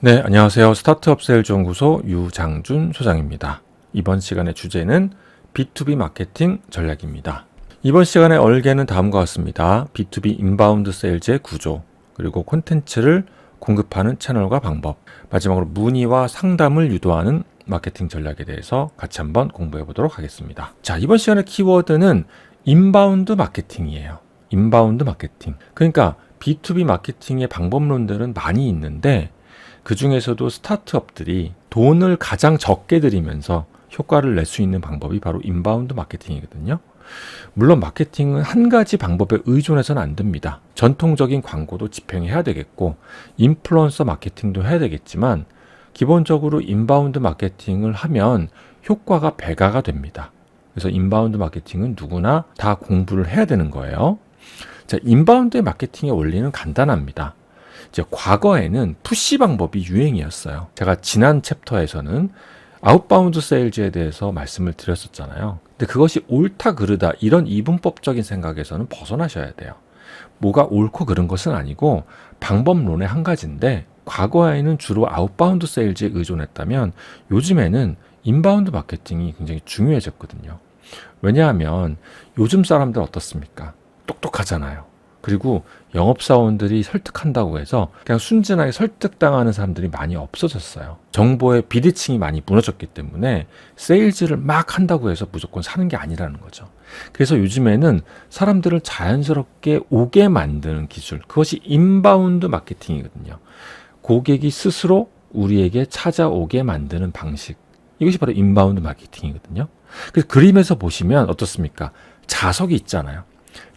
네, 안녕하세요. 스타트업 세일즈 연구소 유장준 소장입니다. 이번 시간의 주제는 B2B 마케팅 전략입니다. 이번 시간의 얼개는 다음과 같습니다. B2B 인바운드 세일즈의 구조, 그리고 콘텐츠를 공급하는 채널과 방법, 마지막으로 문의와 상담을 유도하는 마케팅 전략에 대해서 같이 한번 공부해 보도록 하겠습니다. 자, 이번 시간의 키워드는 인바운드 마케팅이에요. 인바운드 마케팅. 그러니까 B2B 마케팅의 방법론들은 많이 있는데 그 중에서도 스타트업들이 돈을 가장 적게 들이면서 효과를 낼 수 있는 방법이 바로 인바운드 마케팅이거든요. 물론 마케팅은 한 가지 방법에 의존해서는 안 됩니다. 전통적인 광고도 집행해야 되겠고 인플루언서 마케팅도 해야 되겠지만 기본적으로 인바운드 마케팅을 하면 효과가 배가가 됩니다. 그래서 인바운드 마케팅은 누구나 다 공부를 해야 되는 거예요. 자, 인바운드 마케팅의 원리는 간단합니다. 이제 과거에는 푸시 방법이 유행이었어요. 제가 지난 챕터에서는 아웃바운드 세일즈에 대해서 말씀을 드렸었잖아요. 근데 그것이 옳다 그르다 이런 이분법적인 생각에서는 벗어나셔야 돼요. 뭐가 옳고 그른 것은 아니고 방법론의 한 가지인데 과거에는 주로 아웃바운드 세일즈에 의존했다면 요즘에는 인바운드 마케팅이 굉장히 중요해졌거든요. 왜냐하면 요즘 사람들 어떻습니까? 똑똑하잖아요. 그리고 영업사원들이 설득한다고 해서 그냥 순진하게 설득당하는 사람들이 많이 없어졌어요. 정보의 비대칭이 많이 무너졌기 때문에 세일즈를 막 한다고 해서 무조건 사는 게 아니라는 거죠. 그래서 요즘에는 사람들을 자연스럽게 오게 만드는 기술, 그것이 인바운드 마케팅이거든요. 고객이 스스로 우리에게 찾아오게 만드는 방식, 이것이 바로 인바운드 마케팅이거든요. 그래서 그림에서 보시면 어떻습니까? 자석이 있잖아요.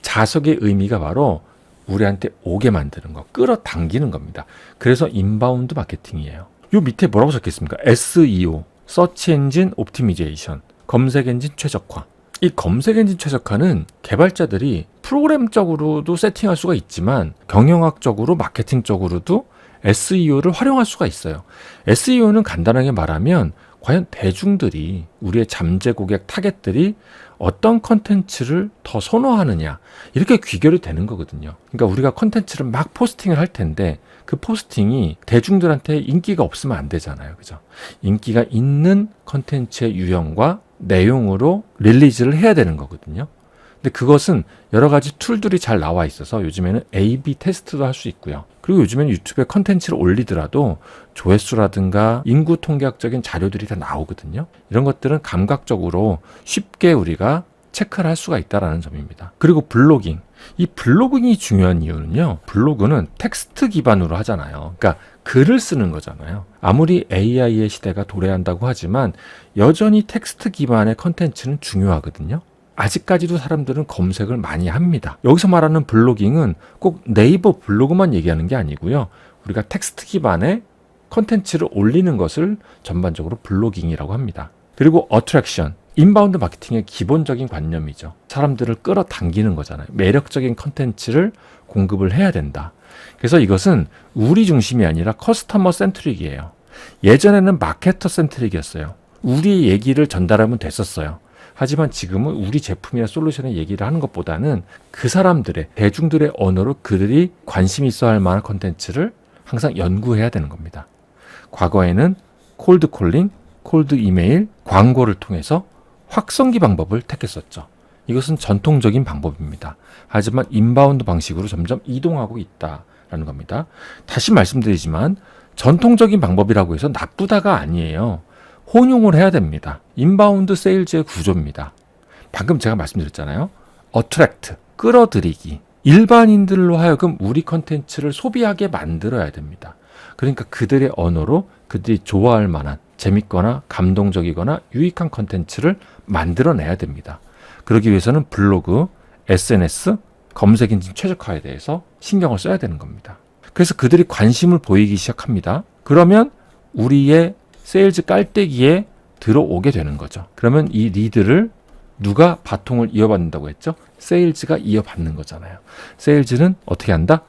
자석의 의미가 바로 우리한테 오게 만드는 거, 끌어당기는 겁니다. 그래서 인바운드 마케팅이에요. 요 밑에 뭐라고 적혀있습니까? SEO, Search Engine Optimization, 검색 엔진 최적화. 이 검색 엔진 최적화는 개발자들이 프로그램적으로도 세팅할 수가 있지만 경영학적으로 마케팅적으로도 SEO를 활용할 수가 있어요. SEO는 간단하게 말하면 과연 대중들이, 우리의 잠재 고객 타겟들이 어떤 컨텐츠를 더 선호하느냐, 이렇게 귀결이 되는 거거든요. 그러니까 우리가 컨텐츠를 막 포스팅을 할 텐데 그 포스팅이 대중들한테 인기가 없으면 안 되잖아요. 그죠? 인기가 있는 컨텐츠의 유형과 내용으로 릴리즈를 해야 되는 거거든요. 근데 그것은 여러 가지 툴들이 잘 나와 있어서 요즘에는 A/B 테스트도 할 수 있고요. 그리고 요즘에는 유튜브에 컨텐츠를 올리더라도 조회수라든가 인구 통계학적인 자료들이 다 나오거든요. 이런 것들은 감각적으로 쉽게 우리가 체크를 할 수가 있다는 점입니다. 그리고 블로깅. 이 블로깅이 중요한 이유는요. 블로그는 텍스트 기반으로 하잖아요. 그러니까 글을 쓰는 거잖아요. 아무리 AI의 시대가 도래한다고 하지만 여전히 텍스트 기반의 컨텐츠는 중요하거든요. 아직까지도 사람들은 검색을 많이 합니다. 여기서 말하는 블로깅은 꼭 네이버 블로그만 얘기하는 게 아니고요. 우리가 텍스트 기반의 컨텐츠를 올리는 것을 전반적으로 블로깅이라고 합니다. 그리고 어트랙션, 인바운드 마케팅의 기본적인 관념이죠. 사람들을 끌어당기는 거잖아요. 매력적인 컨텐츠를 공급을 해야 된다. 그래서 이것은 우리 중심이 아니라 커스터머 센트릭이에요. 예전에는 마케터 센트릭이었어요. 우리의 얘기를 전달하면 됐었어요. 하지만 지금은 우리 제품이나 솔루션의 얘기를 하는 것보다는 그 사람들의, 대중들의 언어로 그들이 관심 있어 할 만한 컨텐츠를 항상 연구해야 되는 겁니다. 과거에는 콜드 콜링, 콜드 이메일, 광고를 통해서 확성기 방법을 택했었죠. 이것은 전통적인 방법입니다. 하지만 인바운드 방식으로 점점 이동하고 있다라는 겁니다. 다시 말씀드리지만 전통적인 방법이라고 해서 나쁘다가 아니에요. 혼용을 해야 됩니다. 인바운드 세일즈의 구조입니다. 방금 제가 말씀드렸잖아요. 어트랙트, 끌어들이기. 일반인들로 하여금 우리 컨텐츠를 소비하게 만들어야 됩니다. 그러니까 그들의 언어로 그들이 좋아할 만한 재밌거나 감동적이거나 유익한 컨텐츠를 만들어내야 됩니다. 그러기 위해서는 블로그, SNS, 검색 엔진 최적화에 대해서 신경을 써야 되는 겁니다. 그래서 그들이 관심을 보이기 시작합니다. 그러면 우리의 세일즈 깔때기에 들어오게 되는 거죠. 그러면 이 리드를 누가 바통을 이어받는다고 했죠? 세일즈가 이어받는 거잖아요. 세일즈는 어떻게 한다?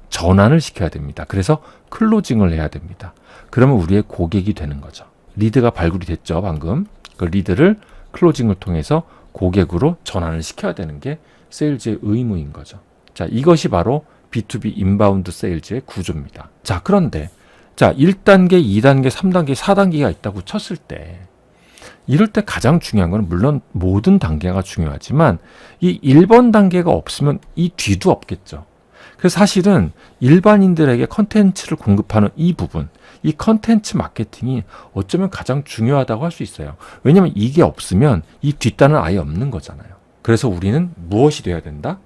전환을 시켜야 됩니다. 그래서 클로징을 해야 됩니다. 그러면 우리의 고객이 되는 거죠. 리드가 발굴이 됐죠, 방금. 그 리드를 클로징을 통해서 고객으로 전환을 시켜야 되는 게 세일즈의 의무인 거죠. 자, 이것이 바로 B2B 인바운드 세일즈의 구조입니다. 자, 그런데 자, 1단계, 2단계, 3단계, 4단계가 있다고 쳤을 때 이럴 때 가장 중요한 건 물론 모든 단계가 중요하지만 이 1번 단계가 없으면 이 뒤도 없겠죠. 그래서 사실은 일반인들에게 컨텐츠를 공급하는 이 부분, 이 컨텐츠 마케팅이 어쩌면 가장 중요하다고 할 수 있어요. 왜냐하면 이게 없으면 이 뒷단은 아예 없는 거잖아요. 그래서 우리는 무엇이 돼야 된다?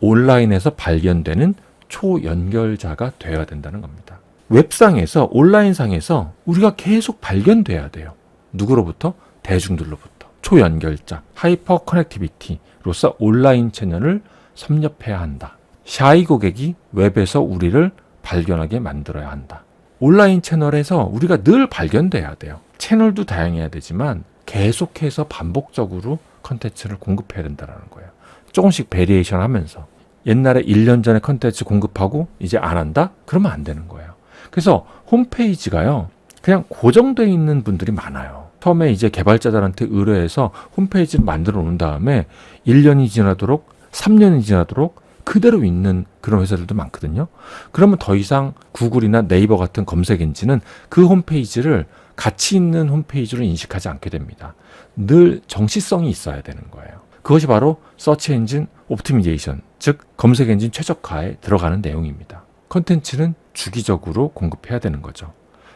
온라인에서 발견되는 초연결자가 되어야 된다는 겁니다. 웹상에서, 온라인상에서 우리가 계속 발견돼야 돼요. 누구로부터? 대중들로부터. 초연결자, 하이퍼 커넥티비티로서 온라인 채널을 섭렵해야 한다. 샤이 고객이 웹에서 우리를 발견하게 만들어야 한다. 온라인 채널에서 우리가 늘 발견돼야 돼요. 채널도 다양해야 되지만 계속해서 반복적으로 컨텐츠를 공급해야 된다는 거예요. 조금씩 베리에이션 하면서. 옛날에 1년 전에 컨텐츠 공급하고 이제 안 한다? 그러면 안 되는 거예요. 그래서 홈페이지가요, 그냥 고정되어 있는 분들이 많아요. 처음에 이제 개발자들한테 의뢰해서 홈페이지를 만들어 놓은 다음에 1년이 지나도록 3년이 지나도록 그대로 있는 그런 회사들도 많거든요. 그러면 더 이상 구글이나 네이버 같은 검색 엔진은 그 홈페이지를 가치 있는 홈페이지로 인식하지 않게 됩니다. 늘 정시성이 있어야 되는 거예요. 그것이 바로 서치 엔진 옵티미제이션, 즉 검색 엔진 최적화에 들어가는 내용입니다. 컨텐츠는 주기적으로 공급해야 되는 거죠.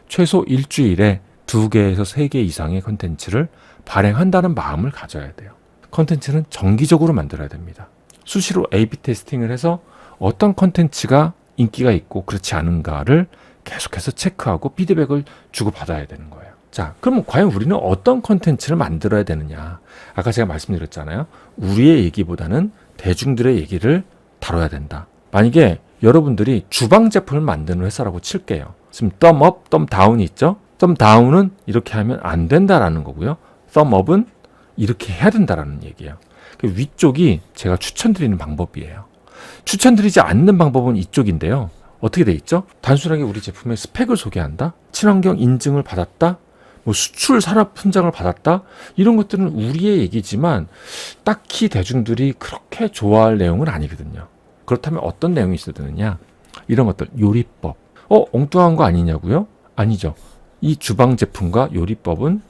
최소 일주일에 2개에서 3개 이상의 컨텐츠를 발행한다는 마음을 가져야 돼요. 컨텐츠는 정기적으로 만들어야 됩니다. 수시로 A/B 테스팅을 해서 어떤 컨텐츠가 인기가 있고 그렇지 않은가를 계속해서 체크하고 피드백을 주고받아야 되는 거예요. 자, 그러면 과연 우리는 어떤 컨텐츠를 만들어야 되느냐? 아까 제가 말씀드렸잖아요. 우리의 얘기보다는 대중들의 얘기를 다뤄야 된다. 만약에 여러분들이 주방 제품을 만드는 회사라고 칠게요. 지금 덤업, 덤다운이 있죠? 덤다운은 이렇게 하면 안 된다라는 거고요. 덤업은 이렇게 해야 된다라는 얘기예요. 위쪽이 제가 추천드리는 방법이에요. 추천드리지 않는 방법은 이쪽인데요. 어떻게 돼 있죠? 단순하게 우리 제품의 스펙을 소개한다? 친환경 인증을 받았다? 뭐 수출 산업 훈장을 받았다? 이런 것들은 우리의 얘기지만 딱히 대중들이 그렇게 좋아할 내용은 아니거든요. 그렇다면 어떤 내용이 있어야 되느냐? 이런 것들, 요리법. 엉뚱한 거 아니냐고요? 아니죠. 이 주방 제품과 요리법은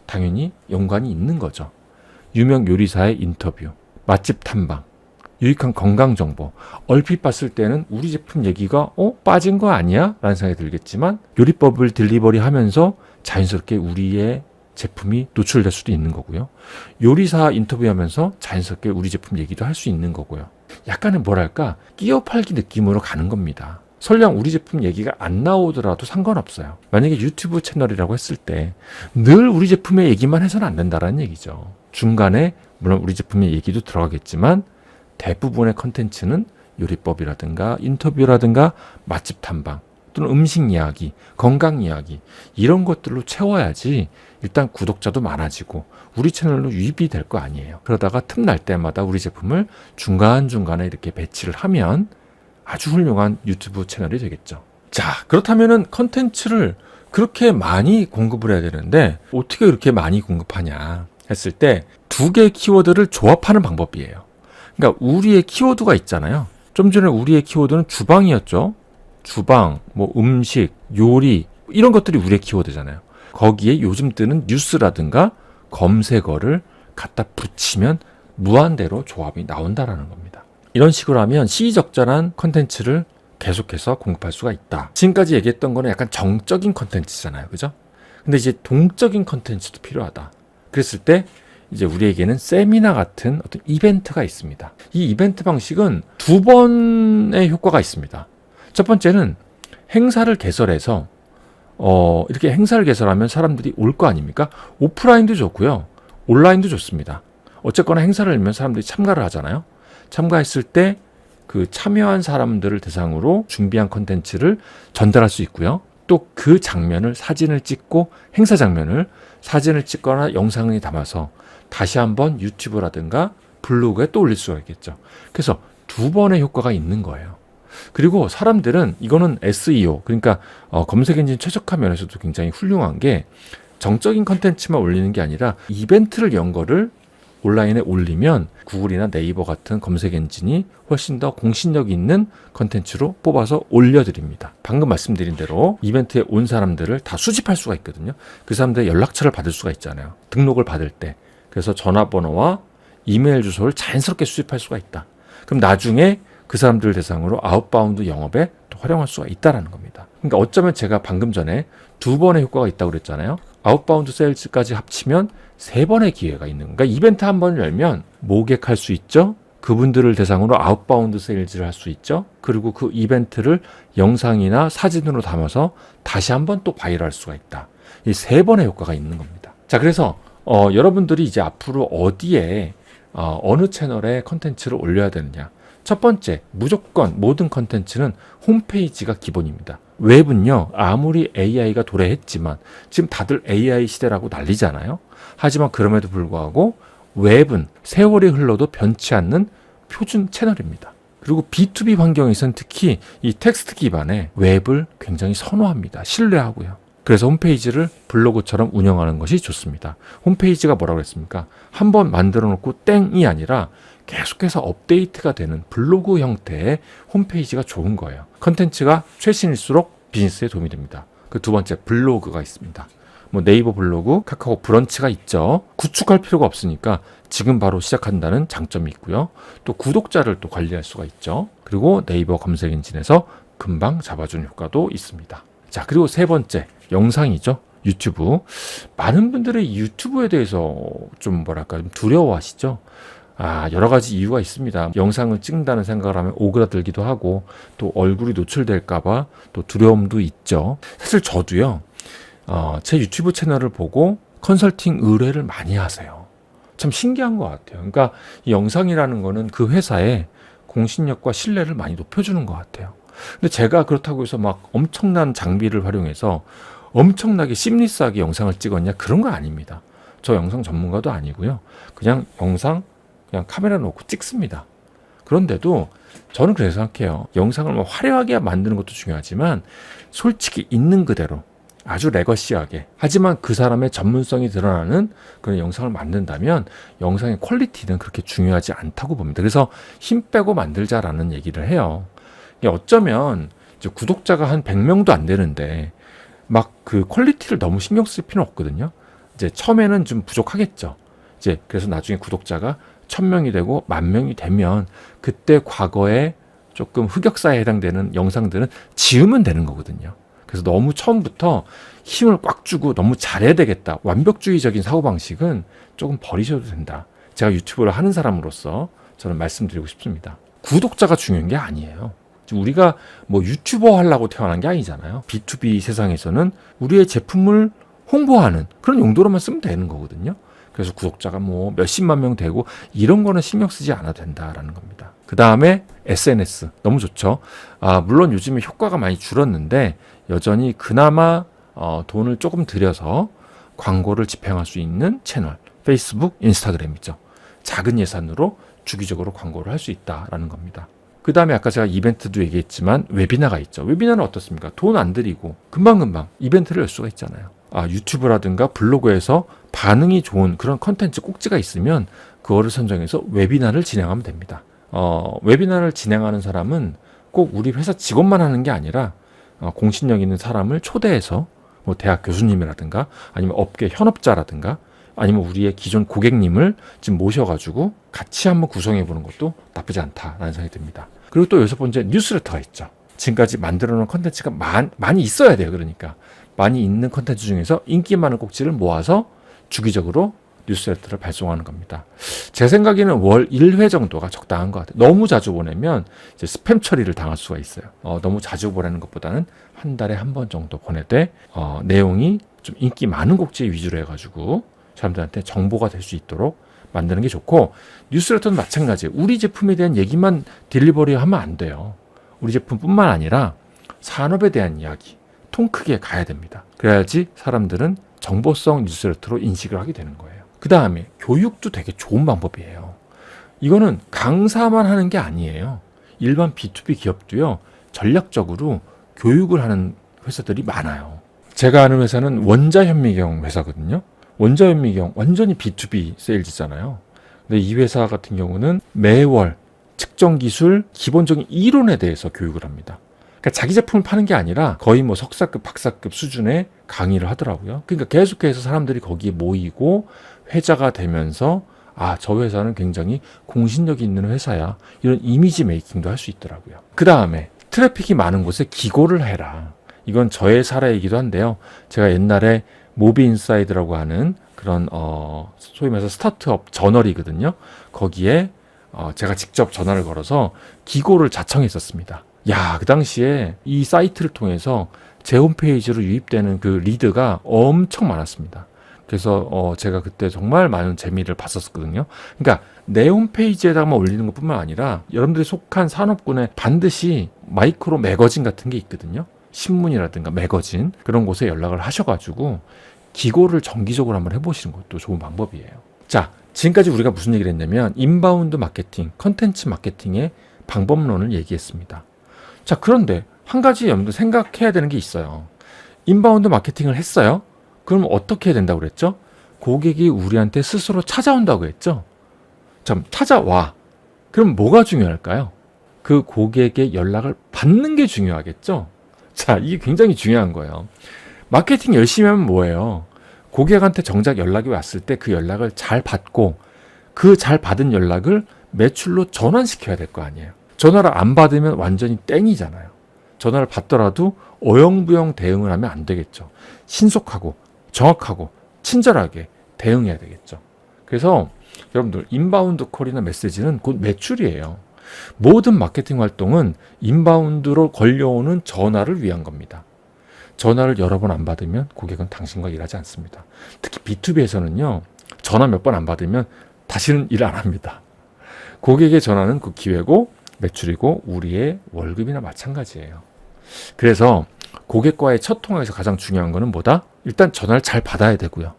당연히 연관이 있는 거죠. 유명 요리사의 인터뷰, 맛집 탐방, 유익한 건강 정보. 얼핏 봤을 때는 우리 제품 얘기가 빠진 거 아니야? 라는 생각이 들겠지만 요리법을 딜리버리 하면서 자연스럽게 우리의 제품이 노출될 수도 있는 거고요. 요리사 인터뷰하면서 자연스럽게 우리 제품 얘기도 할 수 있는 거고요. 약간은 뭐랄까 끼어 팔기 느낌으로 가는 겁니다. 설령 우리 제품 얘기가 안 나오더라도 상관없어요. 만약에 유튜브 채널이라고 했을 때 늘 우리 제품의 얘기만 해서는 안 된다는 얘기죠. 중간에 물론 우리 제품의 얘기도 들어가겠지만 대부분의 컨텐츠는 요리법이라든가 인터뷰라든가 맛집 탐방 또는 음식 이야기, 건강 이야기 이런 것들로 채워야지 일단 구독자도 많아지고 우리 채널로 유입이 될 거 아니에요. 그러다가 틈날 때마다 우리 제품을 중간중간에 이렇게 배치를 하면 아주 훌륭한 유튜브 채널이 되겠죠. 자, 그렇다면은 컨텐츠를 그렇게 많이 공급을 해야 되는데 어떻게 그렇게 많이 공급하냐 했을 때 2개의 키워드를 조합하는 방법이에요. 그러니까 우리의 키워드가 있잖아요. 좀 전에 우리의 키워드는 주방이었죠. 주방, 뭐 음식, 요리 이런 것들이 우리의 키워드잖아요. 거기에 요즘 뜨는 뉴스라든가 검색어를 갖다 붙이면 무한대로 조합이 나온다라는 겁니다. 이런 식으로 하면 시의적절한 컨텐츠를 계속해서 공급할 수가 있다. 지금까지 얘기했던 거는 약간 정적인 컨텐츠잖아요. 그죠? 근데 이제 동적인 컨텐츠도 필요하다. 그랬을 때 이제 우리에게는 세미나 같은 어떤 이벤트가 있습니다. 이 이벤트 방식은 2번의 효과가 있습니다. 첫 번째는 행사를 개설해서 이렇게 행사를 개설하면 사람들이 올 거 아닙니까? 오프라인도 좋고요. 온라인도 좋습니다. 어쨌거나 행사를 열면 사람들이 참가를 하잖아요. 참가했을 때 그 참여한 사람들을 대상으로 준비한 컨텐츠를 전달할 수 있고요. 또 그 장면을 사진을 찍고 행사 장면을 사진을 찍거나 영상에 담아서 다시 한번 유튜브라든가 블로그에 또 올릴 수가 있겠죠. 그래서 2번의 효과가 있는 거예요. 그리고 사람들은 이거는 SEO 그러니까 검색 엔진 최적화 면에서도 굉장히 훌륭한 게 정적인 컨텐츠만 올리는 게 아니라 이벤트를 연 거를 온라인에 올리면 구글이나 네이버 같은 검색 엔진이 훨씬 더 공신력 있는 컨텐츠로 뽑아서 올려드립니다. 방금 말씀드린 대로 이벤트에 온 사람들을 다 수집할 수가 있거든요. 그 사람들의 연락처를 받을 수가 있잖아요. 등록을 받을 때. 그래서 전화번호와 이메일 주소를 자연스럽게 수집할 수가 있다. 그럼 나중에 그 사람들 대상으로 아웃바운드 영업에 또 활용할 수가 있다는 겁니다. 그러니까 어쩌면 제가 방금 전에 2번의 효과가 있다고 그랬잖아요. 아웃바운드 세일즈까지 합치면 3번의 기회가 있는 거니까 이벤트 한 번을 열면 모객할 수 있죠. 그분들을 대상으로 아웃바운드 세일즈를 할 수 있죠. 그리고 그 이벤트를 영상이나 사진으로 담아서 다시 한번 또 바이럴할 수가 있다. 이 3번의 효과가 있는 겁니다. 자, 그래서 여러분들이 이제 앞으로 어디에 어느 채널에 컨텐츠를 올려야 되느냐. 첫 번째, 무조건 모든 컨텐츠는 홈페이지가 기본입니다. 웹은요, 아무리 AI가 도래했지만 지금 다들 AI 시대라고 난리잖아요. 하지만 그럼에도 불구하고 웹은 세월이 흘러도 변치 않는 표준 채널입니다. 그리고 B2B 환경에서는 특히 이 텍스트 기반의 웹을 굉장히 선호합니다. 신뢰하고요. 그래서 홈페이지를 블로그처럼 운영하는 것이 좋습니다. 홈페이지가 뭐라고 했습니까? 한번 만들어 놓고 땡이 아니라 계속해서 업데이트가 되는 블로그 형태의 홈페이지가 좋은 거예요. 컨텐츠가 최신일수록 비즈니스에 도움이 됩니다. 그 두 번째, 블로그가 있습니다. 뭐 네이버 블로그, 카카오 브런치가 있죠. 구축할 필요가 없으니까 지금 바로 시작한다는 장점이 있고요. 또 구독자를 또 관리할 수가 있죠. 그리고 네이버 검색 엔진에서 금방 잡아주는 효과도 있습니다. 자, 그리고 세 번째, 영상이죠. 유튜브. 많은 분들이 유튜브에 대해서 좀 좀 두려워하시죠. 여러 가지 이유가 있습니다. 영상을 찍는다는 생각을 하면 오그라들기도 하고 또 얼굴이 노출될까봐 또 두려움도 있죠. 사실 저도요. 제 유튜브 채널을 보고 컨설팅 의뢰를 많이 하세요. 참 신기한 것 같아요. 그러니까 이 영상이라는 거는 그 회사의 공신력과 신뢰를 많이 높여주는 것 같아요. 근데 제가 그렇다고 해서 막 엄청난 장비를 활용해서 엄청나게 심리스하게 영상을 찍었냐? 그런 거 아닙니다. 저 영상 전문가도 아니고요. 그냥 영상 그냥 카메라 놓고 찍습니다. 그런데도 저는 그래서 생각해요. 영상을 뭐 화려하게 만드는 것도 중요하지만 솔직히 있는 그대로 아주 레거시하게 하지만 그 사람의 전문성이 드러나는 그런 영상을 만든다면 영상의 퀄리티는 그렇게 중요하지 않다고 봅니다. 그래서 힘 빼고 만들자라는 얘기를 해요. 어쩌면 이제 구독자가 한 100명도 안 되는데 막 그 퀄리티를 너무 신경 쓸 필요는 없거든요. 이제 처음에는 좀 부족하겠죠. 이제 그래서 나중에 구독자가 1000명이 되고 10,000명이 되면 그때 과거에 조금 흑역사에 해당되는 영상들은 지우면 되는 거거든요. 그래서 너무 처음부터 힘을 꽉 주고 너무 잘해야 되겠다. 완벽주의적인 사고방식은 조금 버리셔도 된다. 제가 유튜브를 하는 사람으로서 저는 말씀드리고 싶습니다. 구독자가 중요한 게 아니에요. 우리가 뭐 유튜버 하려고 태어난 게 아니잖아요. B2B 세상에서는 우리의 제품을 홍보하는 그런 용도로만 쓰면 되는 거거든요. 그래서 구독자가 뭐 몇십만 명 되고 이런 거는 신경 쓰지 않아도 된다라는 겁니다. 그 다음에 SNS 너무 좋죠. 물론 요즘에 효과가 많이 줄었는데 여전히 그나마 돈을 조금 들여서 광고를 집행할 수 있는 채널 페이스북, 인스타그램이죠. 작은 예산으로 주기적으로 광고를 할 수 있다라는 겁니다. 그 다음에 아까 제가 이벤트도 얘기했지만 웨비나가 있죠. 웨비나는 어떻습니까? 돈 안 들이고 금방금방 이벤트를 열 수가 있잖아요. 유튜브라든가 블로그에서 반응이 좋은 그런 컨텐츠 꼭지가 있으면 그거를 선정해서 웨비나를 진행하면 됩니다. 웨비나를 진행하는 사람은 꼭 우리 회사 직원만 하는 게 아니라 공신력 있는 사람을 초대해서 뭐 대학 교수님이라든가 아니면 업계 현업자라든가 아니면 우리의 기존 고객님을 지금 모셔가지고 같이 한번 구성해 보는 것도 나쁘지 않다라는 생각이 듭니다. 그리고 또 여섯 번째 뉴스레터가 있죠. 지금까지 만들어 놓은 컨텐츠가 많이 있어야 돼요. 그러니까 많이 있는 컨텐츠 중에서 인기 많은 꼭지를 모아서 주기적으로 뉴스레터를 발송하는 겁니다. 제 생각에는 월 1회 정도가 적당한 것 같아요. 너무 자주 보내면 이제 스팸 처리를 당할 수가 있어요. 너무 자주 보내는 것보다는 한 달에 한 번 정도 보내되 내용이 좀 인기 많은 꼭지 위주로 해가지고 사람들한테 정보가 될 수 있도록 만드는 게 좋고 뉴스레터는 마찬가지예요. 우리 제품에 대한 얘기만 딜리버리 하면 안 돼요. 우리 제품뿐만 아니라 산업에 대한 이야기 통 크게 가야 됩니다. 그래야지 사람들은 정보성 뉴스레터로 인식을 하게 되는 거예요. 그 다음에 교육도 되게 좋은 방법이에요. 이거는 강사만 하는 게 아니에요. 일반 B2B 기업도요. 전략적으로 교육을 하는 회사들이 많아요. 제가 아는 회사는 원자현미경 회사거든요. 원자현미경 완전히 B2B 세일즈잖아요. 근데 이 회사 같은 경우는 매월 측정 기술 기본적인 이론에 대해서 교육을 합니다. 그러니까 자기 제품을 파는 게 아니라 거의 뭐 석사급, 박사급 수준의 강의를 하더라고요. 그러니까 계속해서 사람들이 거기에 모이고 회자가 되면서 아, 저 회사는 굉장히 공신력이 있는 회사야. 이런 이미지 메이킹도 할 수 있더라고요. 그 다음에 트래픽이 많은 곳에 기고를 해라. 이건 저의 사례이기도 한데요. 제가 옛날에 모비인사이드라고 하는 그런 소위 말해서 스타트업 저널이거든요. 거기에 제가 직접 전화를 걸어서 기고를 자청했었습니다. 야, 그 당시에 이 사이트를 통해서 제 홈페이지로 유입되는 그 리드가 엄청 많았습니다. 그래서 제가 그때 정말 많은 재미를 봤었거든요. 그러니까 내 홈페이지에다가만 올리는 것뿐만 아니라 여러분들이 속한 산업군에 반드시 마이크로 매거진 같은 게 있거든요. 신문이라든가 매거진 그런 곳에 연락을 하셔가지고 기고를 정기적으로 한번 해보시는 것도 좋은 방법이에요. 자, 지금까지 우리가 무슨 얘기를 했냐면 인바운드 마케팅, 컨텐츠 마케팅의 방법론을 얘기했습니다. 자, 그런데 한 가지 여러분들 생각해야 되는 게 있어요. 인바운드 마케팅을 했어요. 그럼 어떻게 해야 된다고 그랬죠? 고객이 우리한테 스스로 찾아온다고 했죠? 참, 찾아와. 그럼 뭐가 중요할까요? 그 고객의 연락을 받는 게 중요하겠죠? 자, 이게 굉장히 중요한 거예요. 마케팅 열심히 하면 뭐예요? 고객한테 정작 연락이 왔을 때 그 연락을 잘 받고 그 잘 받은 연락을 매출로 전환시켜야 될 거 아니에요. 전화를 안 받으면 완전히 땡이잖아요. 전화를 받더라도 어영부영 대응을 하면 안 되겠죠. 신속하고 정확하고 친절하게 대응해야 되겠죠. 그래서 여러분들 인바운드 콜이나 메시지는 곧 매출이에요. 모든 마케팅 활동은 인바운드로 걸려오는 전화를 위한 겁니다. 전화를 여러 번 안 받으면 고객은 당신과 일하지 않습니다. 특히 B2B에서는요. 전화 몇 번 안 받으면 다시는 일 안 합니다. 고객의 전화는 그 기회고 매출이고 우리의 월급이나 마찬가지예요. 그래서 고객과의 첫 통화에서 가장 중요한 거는 뭐다? 일단 전화를 잘 받아야 되고요.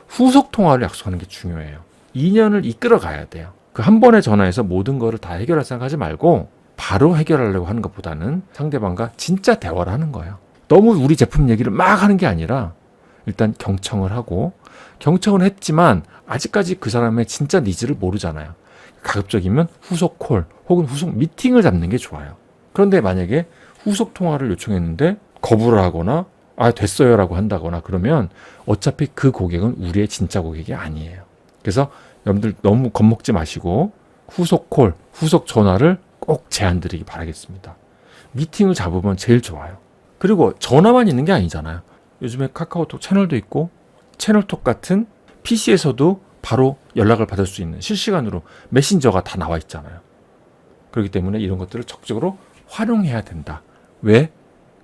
후속 통화를 약속하는 게 중요해요. 인연을 이끌어 가야 돼요. 그 한 번의 전화에서 모든 거를 다 해결할 생각하지 말고 바로 해결하려고 하는 것보다는 상대방과 진짜 대화를 하는 거예요. 너무 우리 제품 얘기를 막 하는 게 아니라 일단 경청을 하고 경청을 했지만 아직까지 그 사람의 진짜 니즈를 모르잖아요. 가급적이면 후속 콜 혹은 후속 미팅을 잡는 게 좋아요. 그런데 만약에 후속 통화를 요청했는데 거부를 하거나 아 됐어요 라고 한다거나 그러면 어차피 그 고객은 우리의 진짜 고객이 아니에요. 그래서 여러분들 너무 겁먹지 마시고 후속 콜, 후속 전화를 꼭 제안 드리기 바라겠습니다. 미팅을 잡으면 제일 좋아요. 그리고 전화만 있는 게 아니잖아요. 요즘에 카카오톡 채널도 있고 채널톡 같은 PC에서도 바로 연락을 받을 수 있는 실시간으로 메신저가 다 나와 있잖아요. 그렇기 때문에 이런 것들을 적극적으로 활용해야 된다. 왜?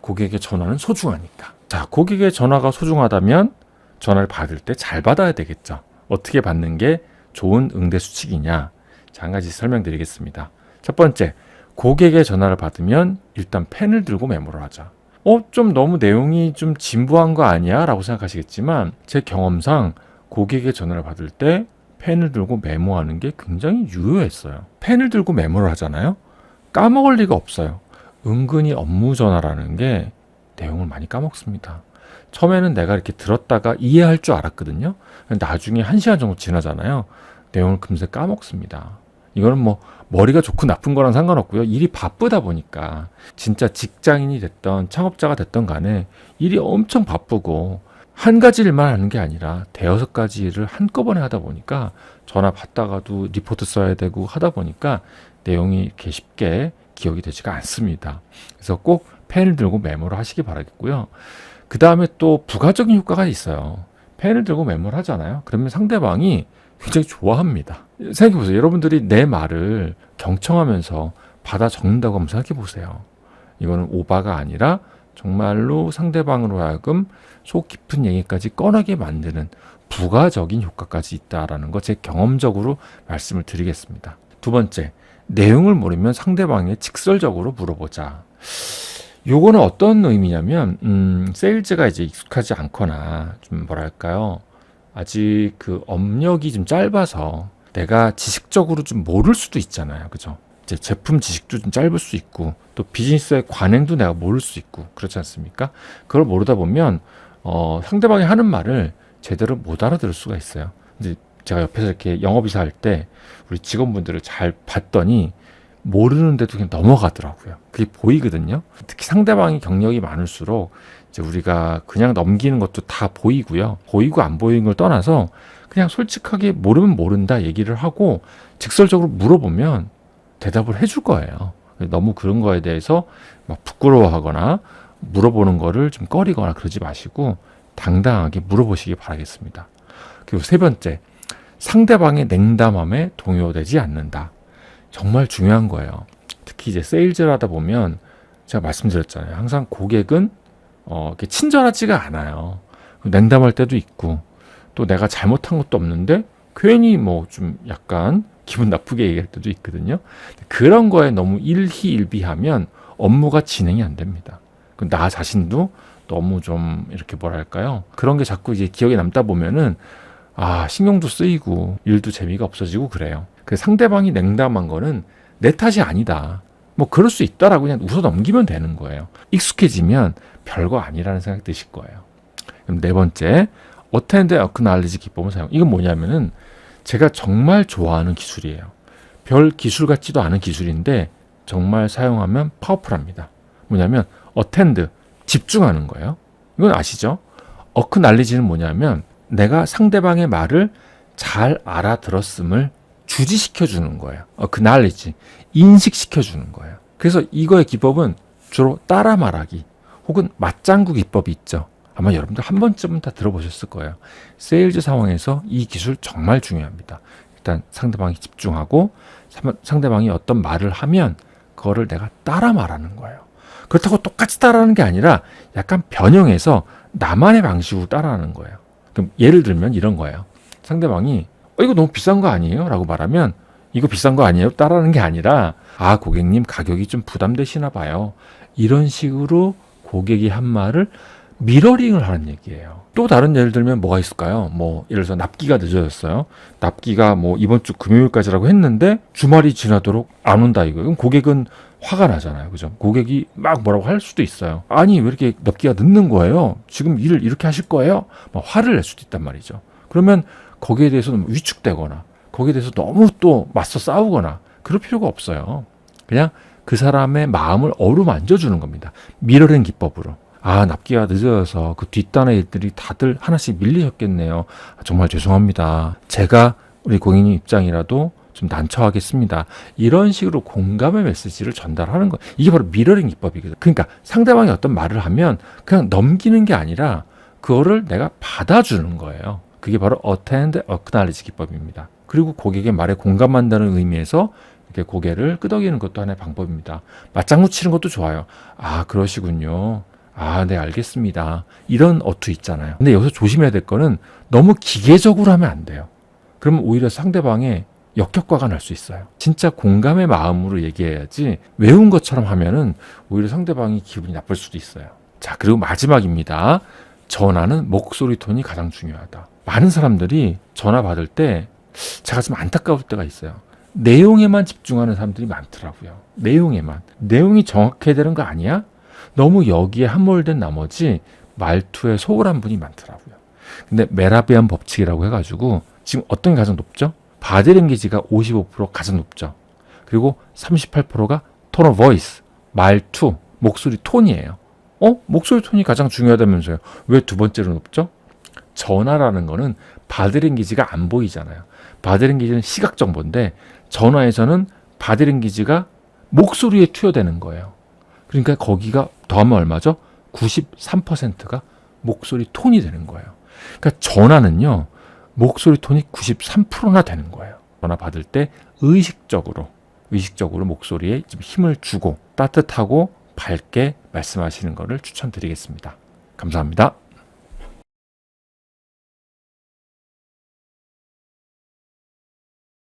고객의 전화는 소중하니까. 자, 고객의 전화가 소중하다면 전화를 받을 때 잘 받아야 되겠죠. 어떻게 받는 게 좋은 응대 수칙이냐? 자, 한 가지 설명드리겠습니다. 첫 번째, 고객의 전화를 받으면 일단 펜을 들고 메모를 하자. 좀 너무 내용이 좀 진부한 거 아니야? 라고 생각하시겠지만 제 경험상 고객의 전화를 받을 때 펜을 들고 메모하는 게 굉장히 유효했어요. 펜을 들고 메모를 하잖아요. 까먹을 리가 없어요. 은근히 업무 전화라는 게 내용을 많이 까먹습니다. 처음에는 내가 이렇게 들었다가 이해할 줄 알았거든요. 나중에 1시간 정도 지나잖아요. 내용을 금세 까먹습니다. 이거는 뭐 머리가 좋고 나쁜 거랑 상관없고요. 일이 바쁘다 보니까 진짜 직장인이 됐던 창업자가 됐던 간에 일이 엄청 바쁘고 한 가지 일만 하는 게 아니라 대여섯 가지 일을 한꺼번에 하다 보니까 전화 받다가도 리포트 써야 되고 하다 보니까 내용이 이렇게 쉽게 기억이 되지가 않습니다. 그래서 꼭 펜을 들고 메모를 하시기 바라겠고요. 그 다음에 또 부가적인 효과가 있어요. 펜을 들고 메모를 하잖아요. 그러면 상대방이 굉장히 좋아합니다. 생각해보세요. 여러분들이 내 말을 경청하면서 받아 적는다고 한번 생각해보세요. 이거는 오바가 아니라 정말로 상대방으로 하여금 속 깊은 얘기까지 꺼내게 만드는 부가적인 효과까지 있다라는 거 제 경험적으로 말씀을 드리겠습니다. 두 번째, 내용을 모르면 상대방에 직설적으로 물어보자. 요거는 어떤 의미냐면 세일즈가 이제 익숙하지 않거나 좀 뭐랄까요, 아직 그 업력이 좀 짧아서 내가 지식적으로 좀 모를 수도 있잖아요. 그죠? 이제 제품 지식도 좀 짧을 수 있고 또 비즈니스의 관행도 내가 모를 수 있고 그렇지 않습니까? 그걸 모르다 보면 상대방이 하는 말을 제대로 못 알아들을 수가 있어요. 이제 제가 옆에서 이렇게 영업이사 할 때 우리 직원분들을 잘 봤더니 모르는데도 그냥 넘어가더라고요. 그게 보이거든요. 특히 상대방이 경력이 많을수록 이제 우리가 그냥 넘기는 것도 다 보이고요. 보이고 안 보이는 걸 떠나서 그냥 솔직하게 모르면 모른다 얘기를 하고 직설적으로 물어보면 대답을 해줄 거예요. 너무 그런 거에 대해서 막 부끄러워하거나 물어보는 거를 좀 꺼리거나 그러지 마시고 당당하게 물어보시기 바라겠습니다. 그리고 세 번째, 상대방의 냉담함에 동요되지 않는다. 정말 중요한 거예요. 특히 이제 세일즈를 하다 보면 제가 말씀드렸잖아요. 항상 고객은 이렇게 친절하지가 않아요. 냉담할 때도 있고 또 내가 잘못한 것도 없는데 괜히 뭐 좀 약간 기분 나쁘게 얘기할 때도 있거든요. 그런 거에 너무 일희일비하면 업무가 진행이 안 됩니다. 나 자신도 너무 좀 이렇게 뭐랄까요? 그런 게 자꾸 이제 기억에 남다 보면은 신경도 쓰이고 일도 재미가 없어지고 그래요. 그 상대방이 냉담한 거는 내 탓이 아니다. 뭐 그럴 수 있다라고 그냥 웃어 넘기면 되는 거예요. 익숙해지면 별거 아니라는 생각이 드실 거예요. 그럼 네 번째, 어텐드 어크날리지 기법을 사용. 이건 뭐냐면은 제가 정말 좋아하는 기술이에요. 별 기술 같지도 않은 기술인데 정말 사용하면 파워풀합니다. 뭐냐면 어텐드, 집중하는 거예요. 이건 아시죠? 어크날리지는 뭐냐면 내가 상대방의 말을 잘 알아들었음을 주지시켜 주는 거예요. 어크날리지, 인식시켜 주는 거예요. 그래서 이거의 기법은 주로 따라 말하기 혹은 맞장구 기법이 있죠. 아마 여러분들 한 번쯤은 다 들어보셨을 거예요. 세일즈 상황에서 이 기술 정말 중요합니다. 일단 상대방이 집중하고 상대방이 어떤 말을 하면 그거를 내가 따라 말하는 거예요. 그렇다고 똑같이 따라하는 게 아니라 약간 변형해서 나만의 방식으로 따라하는 거예요. 그럼 예를 들면 이런 거예요. 상대방이 이거 너무 비싼 거 아니에요? 라고 말하면 이거 비싼 거 아니에요? 따라하는 게 아니라 고객님 가격이 좀 부담되시나 봐요. 이런 식으로 고객이 한 말을 미러링을 하는 얘기예요. 또 다른 예를 들면 뭐가 있을까요? 뭐 예를 들어서 납기가 늦어졌어요. 납기가 뭐 이번 주 금요일까지라고 했는데 주말이 지나도록 안 온다 이거. 그럼 고객은 화가 나잖아요. 그죠? 고객이 막 뭐라고 할 수도 있어요. 아니 왜 이렇게 납기가 늦는 거예요? 지금 일을 이렇게 하실 거예요? 막 화를 낼 수도 있단 말이죠. 그러면 거기에 대해서 위축되거나 거기에 대해서 너무 또 맞서 싸우거나 그럴 필요가 없어요. 그냥 그 사람의 마음을 어루만져 주는 겁니다. 미러링 기법으로. 납기가 늦어서 그 뒷단의 일들이 다들 하나씩 밀리셨겠네요. 정말 죄송합니다. 제가 우리 고객님 입장이라도 좀 난처하겠습니다. 이런 식으로 공감의 메시지를 전달하는 거예요. 이게 바로 미러링 기법이거든요. 그러니까 상대방이 어떤 말을 하면 그냥 넘기는 게 아니라 그거를 내가 받아주는 거예요. 그게 바로 attend, acknowledge 기법입니다. 그리고 고객의 말에 공감한다는 의미에서 이렇게 고개를 끄덕이는 것도 하나의 방법입니다. 맞장구 치는 것도 좋아요. 그러시군요. 네, 알겠습니다. 이런 어투 있잖아요. 근데 여기서 조심해야 될 거는 너무 기계적으로 하면 안 돼요. 그러면 오히려 상대방의 역효과가 날 수 있어요. 진짜 공감의 마음으로 얘기해야지 외운 것처럼 하면은 오히려 상대방이 기분이 나쁠 수도 있어요. 자, 그리고 마지막입니다. 전화는 목소리 톤이 가장 중요하다. 많은 사람들이 전화 받을 때 제가 좀 안타까울 때가 있어요. 내용에만 집중하는 사람들이 많더라고요. 내용에만. 내용이 정확해야 되는 거 아니야? 너무 여기에 함몰된 나머지 말투에 소홀한 분이 많더라고요. 근데 메라비안 법칙이라고 해가지고 지금 어떤 게 가장 높죠? 바디랭귀지가 55% 가장 높죠. 그리고 38%가 톤 오브 보이스, 말투, 목소리 톤이에요. 목소리 톤이 가장 중요하다면서요. 왜 두 번째로 높죠? 전화라는 거는 바디랭귀지가 안 보이잖아요. 바디랭귀지는 시각 정보인데 전화에서는 바디랭귀지가 목소리에 투여되는 거예요. 그러니까 거기가 더하면 얼마죠? 93%가 목소리 톤이 되는 거예요. 그러니까 전화는요. 목소리 톤이 93%나 되는 거예요. 전화 받을 때 의식적으로 목소리에 좀 힘을 주고 따뜻하고 밝게 말씀하시는 것을 추천드리겠습니다. 감사합니다.